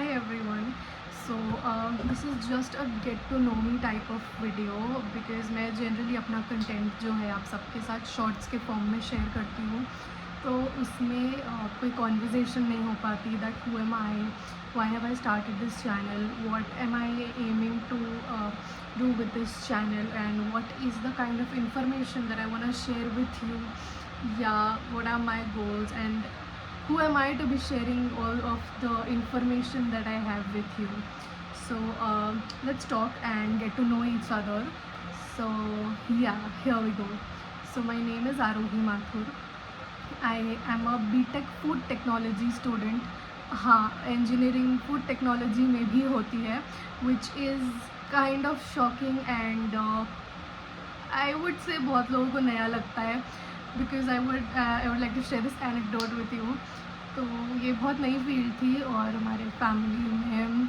Hi everyone. So this is just a get to know me type of video because मैं generally अपना content जो है आप सबके साथ शॉर्ट्स के फॉर्म में शेयर करती हूँ. तो उसमें कोई कॉन्वर्जेसन नहीं हो पाती that who am I, why have I started this channel, what am I aiming to do with this channel, and what is the kind of information that I want to share with you. Yeah, what are my goals and who am I to be sharing all of the information that I have with you. So let's talk and get to know each other. So yeah, here we go. So my name is Arohi Mathur. I am a BTech food technology student. हाँ, engineering food technology में भी होती है, which is kind of shocking and I would say बहुत लोगों को नया लगता है because I would like to share this anecdote with you. तो ये बहुत नई फील्ड थी और हमारे फैमिली में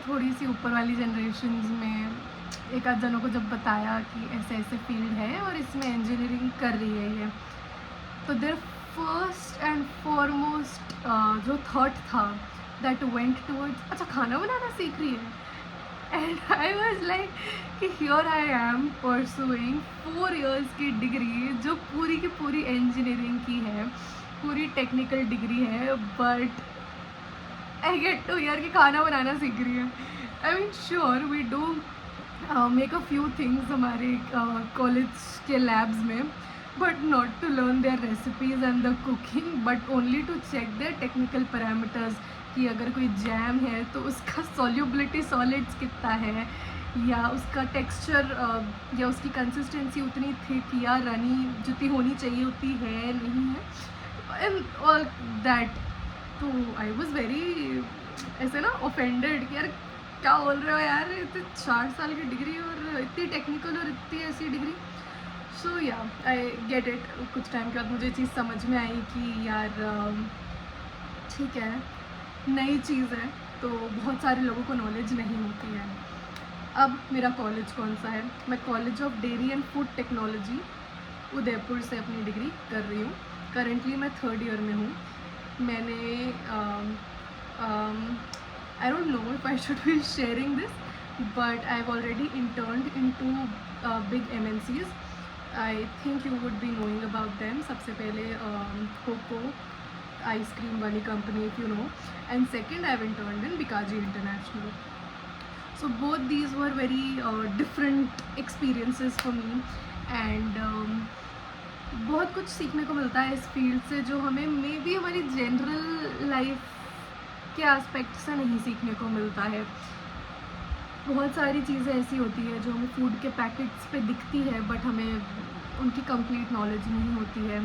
थोड़ी सी ऊपर वाली जनरेशन्स में एक आध जनों को जब बताया कि ऐसे ऐसे फील्ड है और इसमें इंजीनियरिंग कर रही है ये, तो देयर फर्स्ट एंड फॉरमोस्ट जो थॉट था दैट वेंट टूवर्ड्स अच्छा खाना बनाना सीख रही है. एंड आई वॉज लाइक कि here I am pursuing 4 years की डिग्री जो पूरी की पूरी इंजीनियरिंग की है, पूरी टेक्निकल डिग्री है, but I get to hear कि खाना बनाना सीख रही है. I mean sure we do make a few things हमारे कॉलेज के लैब्स में, but not to learn their recipes and the cooking, but only to check their technical parameters कि अगर कोई जैम है तो उसका सॉल्युबिलिटी सॉलिड्स कितना है, या उसका टेक्सचर या उसकी कंसिस्टेंसी उतनी थिक या रनी जितनी होनी चाहिए उतनी है नहीं है, एंड ऑल दैट. तो आई वॉज वेरी ऐसे ना ऑफेंडेड कि यार क्या बोल रहे हो यार, इतने 4 साल की डिग्री और इतनी टेक्निकल और इतनी ऐसी डिग्री. सो या आई गेट इट. कुछ टाइम के बाद मुझे चीज़ समझ में आई कि यार ठीक है, नई चीज़ है तो बहुत सारे लोगों को नॉलेज नहीं होती है. अब मेरा कॉलेज कौन सा है? मैं college of dairy and food technology Udaipur से अपनी डिग्री कर रही हूँ. करेंटली मैं 3rd year में हूँ. मैंने I don't know if I should be sharing this, but I have already interned into big MNCs. I think you would be knowing about them. सबसे पहले कोको आइसक्रीम वाली company, if you know, and second I have interned in Bikaji international. So both these were very different experiences for me, and बहुत कुछ सीखने को मिलता है इस फील्ड से जो हमें मे बी हमारी जनरल लाइफ के एस्पेक्ट से नहीं सीखने को मिलता है. बहुत सारी चीज़ें ऐसी होती है जो हमें फूड के पैकेट्स पे दिखती है, बट हमें उनकी कंप्लीट नॉलेज नहीं होती है.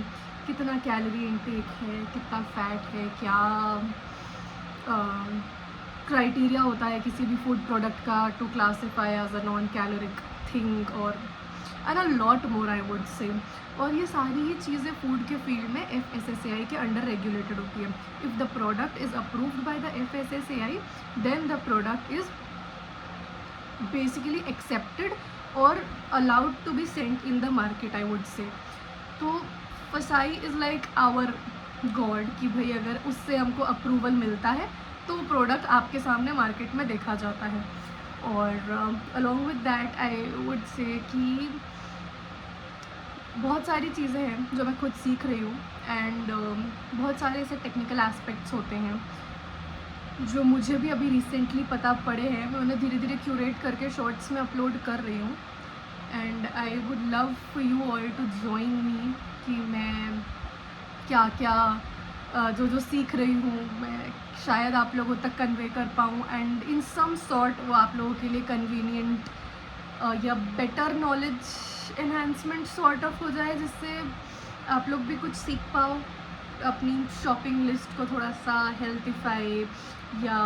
कितना कैलोरी इनटेक है, कितना फैट है, क्या क्राइटेरिया होता है किसी भी फूड प्रोडक्ट का to classify as a non caloric thing, और and a lot more I would say. और ये सारी ही चीज़ें फूड के फील्ड में FSSAI के अंडर रेगुलेटेड होती है. If the product is approved by the FSSAI then the product is basically accepted और allowed to be sent in the market, I would say. तो फसाई इज़ लाइक आवर गॉड कि भाई अगर उससे हमको अप्रूवल मिलता है तो प्रोडक्ट आपके सामने मार्केट में देखा जाता है. और along with that I would से कि बहुत सारी चीज़ें हैं जो मैं खुद सीख रही हूँ, एंड बहुत सारे ऐसे टेक्निकल एस्पेक्ट्स होते हैं जो मुझे भी अभी रिसेंटली पता पड़े हैं. मैं उन्हें धीरे धीरे क्यूरेट करके शॉर्ट्स में अपलोड कर रही हूँ, and I would love for you all to join me कि मैं क्या क्या जो जो सीख रही हूँ मैं शायद आप लोगों तक कन्वे कर पाऊँ, एंड इन सम सॉर्ट वो आप लोगों के लिए कन्वीनियंट या better knowledge enhancement sort of हो जाए, जिससे आप लोग भी कुछ सीख पाओ. अपनी शॉपिंग लिस्ट को थोड़ा सा हेल्थीफाई, या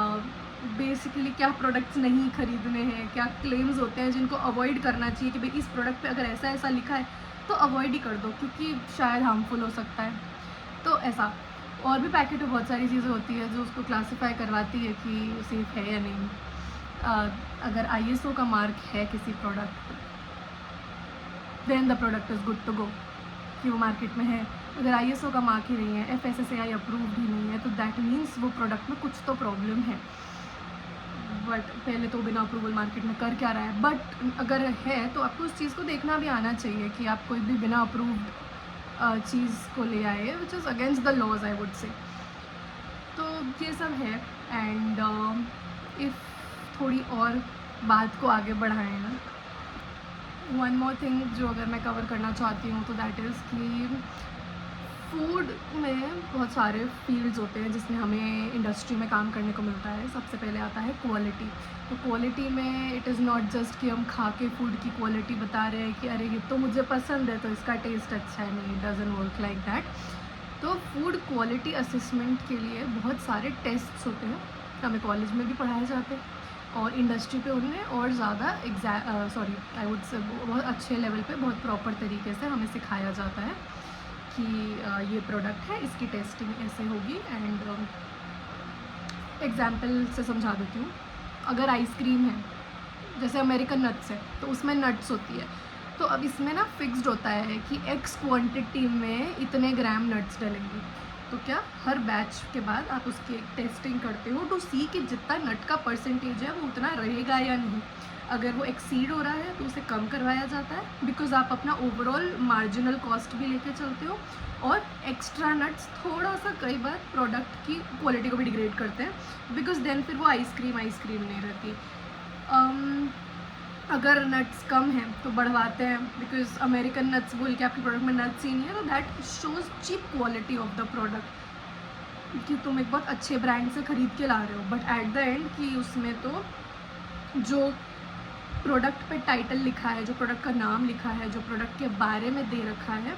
बेसिकली क्या प्रोडक्ट्स नहीं खरीदने हैं, क्या क्लेम्स होते हैं जिनको अवॉइड करना चाहिए कि भाई इस प्रोडक्ट पे अगर ऐसा ऐसा लिखा है तो अवॉइड ही कर दो क्योंकि शायद हार्मफुल हो सकता है. तो ऐसा और भी पैकेट में बहुत सारी चीज़ें होती है जो उसको क्लासीफाई करवाती है कि सेफ है या नहीं. अगर ISO का मार्क है किसी product then the product is good to go कि वो मार्केट में है. अगर ISO का मार्क ही नहीं है, FSSAI अप्रूव्ड ही नहीं है, तो दैट मीन्स वो प्रोडक्ट में कुछ तो प्रॉब्लम है। बट पहले तो बिना अप्रूवल मार्केट में कर क्या रहा है, बट अगर है तो आपको उस चीज़ को देखना भी आना चाहिए कि आप कोई भी बिना अप्रूव्ड चीज़ को ले आए which is against the laws, I would say. तो ये सब है। एंड इफ़ थोड़ी और बात को आगे बढ़ाएं ना, वन मोर थिंग जो अगर मैं कवर करना चाहती हूँ तो दैट इज़ कि फूड में बहुत सारे फील्ड्स होते हैं जिसमें हमें इंडस्ट्री में काम करने को मिलता है। सबसे पहले आता है क्वालिटी। तो क्वालिटी में इट इज़ नॉट जस्ट कि हम खा के फूड की क्वालिटी बता रहे हैं कि अरे ये तो मुझे पसंद है तो इसका टेस्ट अच्छा है, नहीं, it doesn't work like that. तो फूड क्वालिटी असेसमेंट के लिए बहुत सारे टेस्ट्स होते हैं, हमें कॉलेज में भी पढ़ाए जाते हैं और इंडस्ट्री पे उन्हें और ज़्यादा आई वुड से बहुत अच्छे लेवल पे बहुत प्रॉपर तरीके से हमें सिखाया जाता है कि ये प्रोडक्ट है, इसकी टेस्टिंग ऐसे होगी। एंड एग्जांपल से समझा देती हूँ। अगर आइसक्रीम है, जैसे अमेरिकन नट्स है, तो उसमें नट्स होती है, तो अब इसमें ना फिक्स्ड होता है कि एक्स क्वांटिटी में इतने ग्राम नट्स डलेंगे। तो क्या हर बैच के बाद आप उसकी टेस्टिंग करते हो टू सी कि जितना नट का परसेंटेज है वो उतना रहेगा या नहीं। अगर वो एक्सीड हो रहा है तो उसे कम करवाया जाता है, बिकॉज आप अपना ओवरऑल मार्जिनल कॉस्ट भी लेके चलते हो, और एक्स्ट्रा नट्स थोड़ा सा कई बार प्रोडक्ट की क्वालिटी को भी डिग्रेड करते हैं, बिकॉज देन फिर वो आइसक्रीम नहीं रहती। अगर नट्स कम हैं तो बढ़वाते हैं, बिकॉज अमेरिकन नट्स बोल के आपके प्रोडक्ट में नट्स ही नहीं है, तो that shows cheap quality of the product कि तुम एक बहुत अच्छे ब्रांड से ख़रीद के ला रहे हो, बट एट द एंड कि उसमें तो जो प्रोडक्ट पे टाइटल लिखा है, जो प्रोडक्ट का नाम लिखा है, जो प्रोडक्ट के बारे में दे रखा है,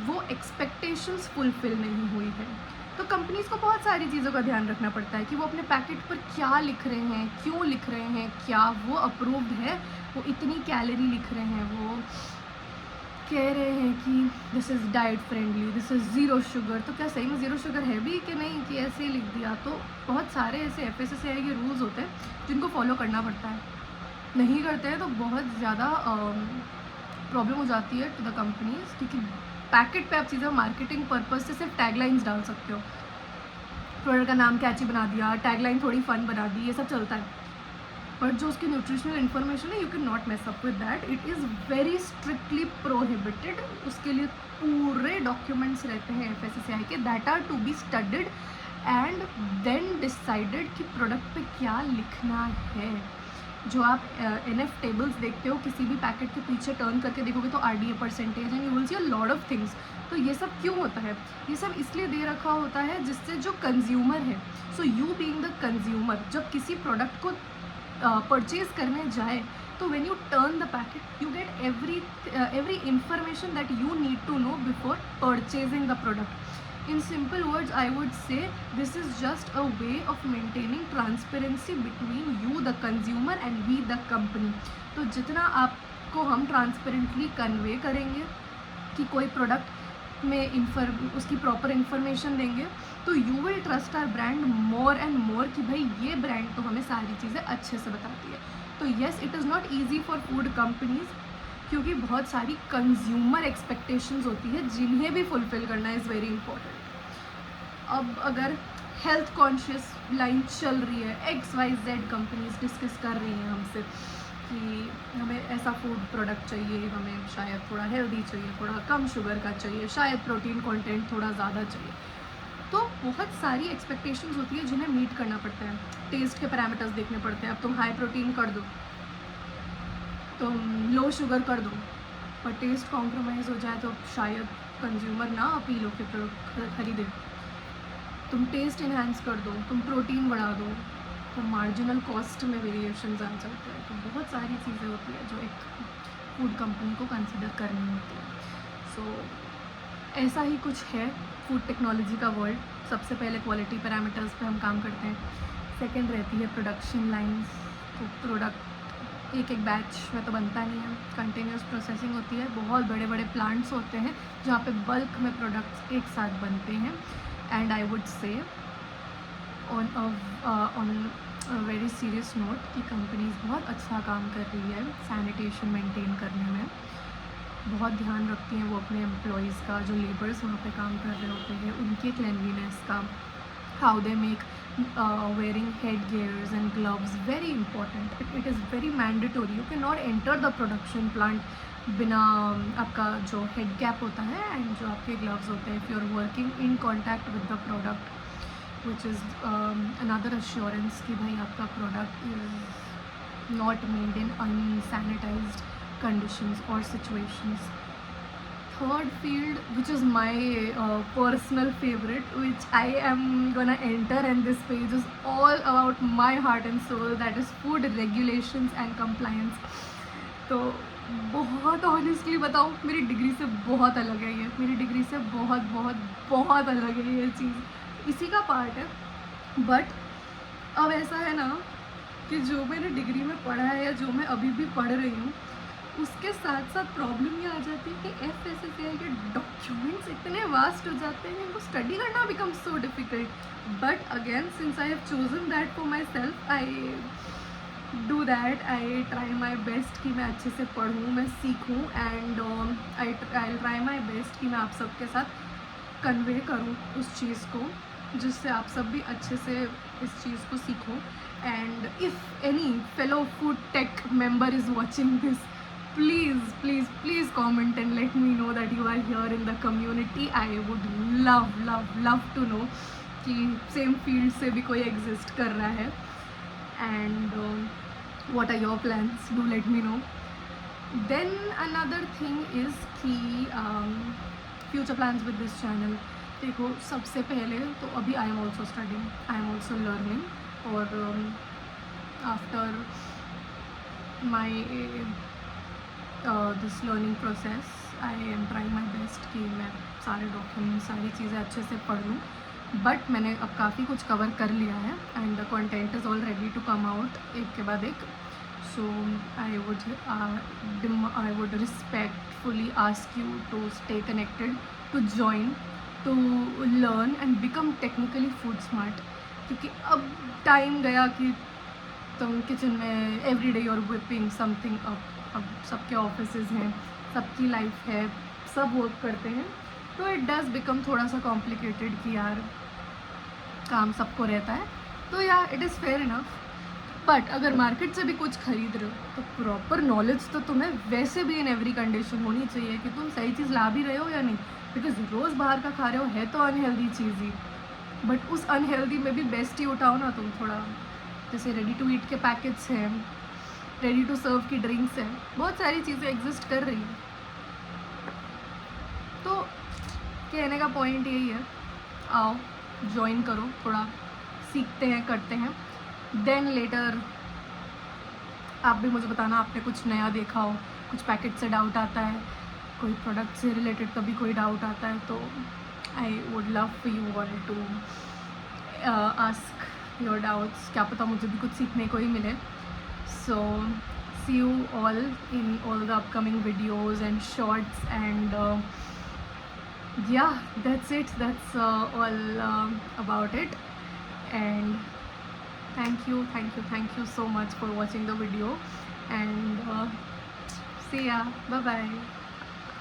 वो एक्सपेक्टेशंस फुलफिल नहीं हुई है। तो कंपनीज़ को बहुत सारी चीज़ों का ध्यान रखना पड़ता है कि वो अपने पैकेट पर क्या लिख रहे हैं, क्यों लिख रहे हैं, क्या वो अप्रूव्ड है, वो इतनी कैलोरी लिख रहे हैं, वो कह रहे हैं कि this is diet friendly, this is zero sugar, तो क्या सही में ज़ीरो शुगर है भी कि नहीं, कि ऐसे ही लिख दिया। तो बहुत सारे ऐसे FSSAI के रूल्स होते हैं जिनको फॉलो करना पड़ता है। नहीं करते हैं तो बहुत ज़्यादा प्रॉब्लम हो जाती है टू द कंपनीज़, क्योंकि पैकेट पे आप सीधा मार्केटिंग पर्पज़ से सिर्फ टैगलाइंस डाल सकते हो। प्रोडक्ट का नाम कैची बना दिया, टैगलाइन थोड़ी फ़न बना दी, ये सब चलता है, बट जो उसकी न्यूट्रिशनल इन्फॉर्मेशन है, you can not mess up with that, it is very strictly prohibited. उसके लिए पूरे डॉक्यूमेंट्स रहते हैं FSSAI के, that are to be studied and then decided कि प्रोडक्ट पे क्या लिखना है। जो आप NF टेबल्स देखते हो, किसी भी पैकेट के पीछे टर्न करके देखोगे तो RDA percentage and you will see a lot of things. तो ये सब क्यों होता है? ये सब इसलिए दे रखा होता है जिससे जो कंज्यूमर है, so you being the consumer, जब किसी प्रोडक्ट को परचेज करने जाए, तो when you turn the packet you get every information that you need to know before purchasing the product. In simple words, I would say this is just a way of maintaining transparency between you, the consumer, and we, the company. तो जितना आपको हम transparently convey करेंगे कि कोई product में उसकी proper information देंगे, तो you will trust our brand more and more कि भाई ये ब्रांड तो हमें सारी चीज़ें अच्छे से बताती है। तो yes, it is not easy for food companies, क्योंकि बहुत सारी कंज्यूमर एक्सपेक्टेशंस होती है जिन्हें भी फुलफ़िल करना इज़ वेरी इंपॉर्टेंट। अब अगर हेल्थ कॉन्शियस लाइन चल रही है, XYZ कंपनीज डिस्कस कर रही हैं हमसे कि हमें ऐसा फूड प्रोडक्ट चाहिए, हमें शायद थोड़ा हेल्दी चाहिए, थोड़ा कम शुगर का चाहिए, शायद प्रोटीन कंटेंट थोड़ा ज़्यादा चाहिए, तो बहुत सारी एक्सपेक्टेशंस होती है जिन्हें मीट करना पड़ता है। टेस्ट के पैरामीटर्स देखने पड़ते हैं। अब तुम हाई प्रोटीन कर दो, तुम लो शुगर कर दो, पर टेस्ट कॉम्प्रोमाइज़ हो जाए तो शायद कंज्यूमर ना अपील होकर प्रोडक्ट खरीदे। तुम टेस्ट इन्हांस कर दो, तुम प्रोटीन बढ़ा दो, तो मार्जिनल कॉस्ट में वेरिएशन आ जाते हैं। तो बहुत सारी चीज़ें होती है जो एक फूड कंपनी को कंसिडर करनी होती है। सो ऐसा ही कुछ है फूड टेक्नोलॉजी का वर्ल्ड। सबसे पहले क्वालिटी पैरामीटर्स पे हम काम करते हैं, सेकंड रहती है प्रोडक्शन लाइंस। तो प्रोडक्ट एक बैच में तो बनता नहीं है, कंटिन्यूस प्रोसेसिंग होती है। बहुत बड़े बड़े प्लांट्स होते हैं जहाँ पे बल्क में प्रोडक्ट्स एक साथ बनते हैं। एंड आई वुड से on a very serious note कि कंपनीज बहुत अच्छा काम कर रही है सैनिटेशन मेंटेन करने में। बहुत ध्यान रखती हैं वो अपने एम्प्लॉयज़ का, जो लेबर्स वहाँ पे काम कर रहे होते हैं उनके क्लेanलीनेस का, how they make wearing headgears and gloves very important. It is very mandatory. You cannot enter the production plant बिना आपका जो हेड कैप होता है एंड जो आपके ग्लव्स होते हैं, if you are working in contact with the product, which is another assurance कि भाई आपका product is not made in unsanitized conditions or situations. Third field, which is my personal favorite, which I am gonna enter, and this page is all about my heart and soul, that is food regulations and compliance. तो बहुत honestly बताऊँ, मेरी degree से बहुत अलग है ये, मेरी डिग्री से बहुत बहुत बहुत अलग है ये चीज़, इसी का पार्ट है. बट अब ऐसा है ना कि जो मैंने डिग्री में पढ़ा है या जो मैं अभी भी पढ़ रही हूँ, उसके साथ साथ प्रॉब्लम ये आ जाती है कि FSSAI के डॉक्यूमेंट्स इतने वास्ट हो जाते हैं कि उनको स्टडी करना become so difficult. But again, since I have chosen that for my self, I do that. I try my best कि मैं अच्छे से पढ़ूँ, मैं सीखूँ, and I try my best कि मैं आप सबके साथ कन्वे करूँ उस चीज़ को, जिससे आप सब भी अच्छे से इस चीज़ को सीखो. And if any fellow food tech member is watching this, please comment and let me know that you are here in the community. I would love to know कि same field से भी कोई exist कर रहा है, and what are your plans, do let me know. Then another thing is कि future plans with this channel. देखो, सबसे पहले तो अभी I am also studying, I am also learning, और after my this learning process I am trying my best कि मैं सारे डॉक्यूमेंट, सारी चीज़ें अच्छे से पढ़ लूँ. बट मैंने अब काफ़ी कुछ कवर कर लिया है, and the content is all ready to come out एक के बाद एक. So I would respectfully ask you to stay connected, to join, to learn and become technically food smart. क्योंकि अब टाइम गया कि तुम किचन में every day you are whipping something up. अब सबके ऑफिसेज हैं, सबकी लाइफ है, सब वर्क करते हैं, तो इट डज़ बिकम थोड़ा सा कॉम्प्लिकेटेड कि यार काम सबको रहता है. तो या it is fair enough. But अगर मार्केट से भी कुछ खरीद रहे हो तो प्रॉपर नॉलेज तो तुम्हें वैसे भी इन एवरी कंडीशन होनी चाहिए कि तुम सही चीज़ ला भी रहे हो या नहीं. बिकॉज रोज़ बाहर का खा रहे हो है तो अनहेल्दी चीज़ ही, बट उस अनहेल्दी में भी बेस्ट ही उठाओ ना तुम थोड़ा. जैसे रेडी टू ईट के पैकेट्स हैं, रेडी टू सर्व की ड्रिंक्स हैं, बहुत सारी चीज़ें एग्जिस्ट कर रही हैं. तो कहने का पॉइंट यही है, आओ ज्वाइन करो, थोड़ा सीखते हैं, करते हैं. देन लेटर आप भी मुझे बताना आपने कुछ नया देखा हो, कुछ पैकेट से डाउट आता है, कोई प्रोडक्ट से रिलेटेड कभी कोई डाउट आता है, तो I would love for you all to ask your doubts. क्या पता मुझे भी कुछ सीखने को ही मिले. So see you all in all the upcoming videos and shorts, and yeah, that's it. That's all about it. And thank you so much for watching the video, and see ya. Bye bye.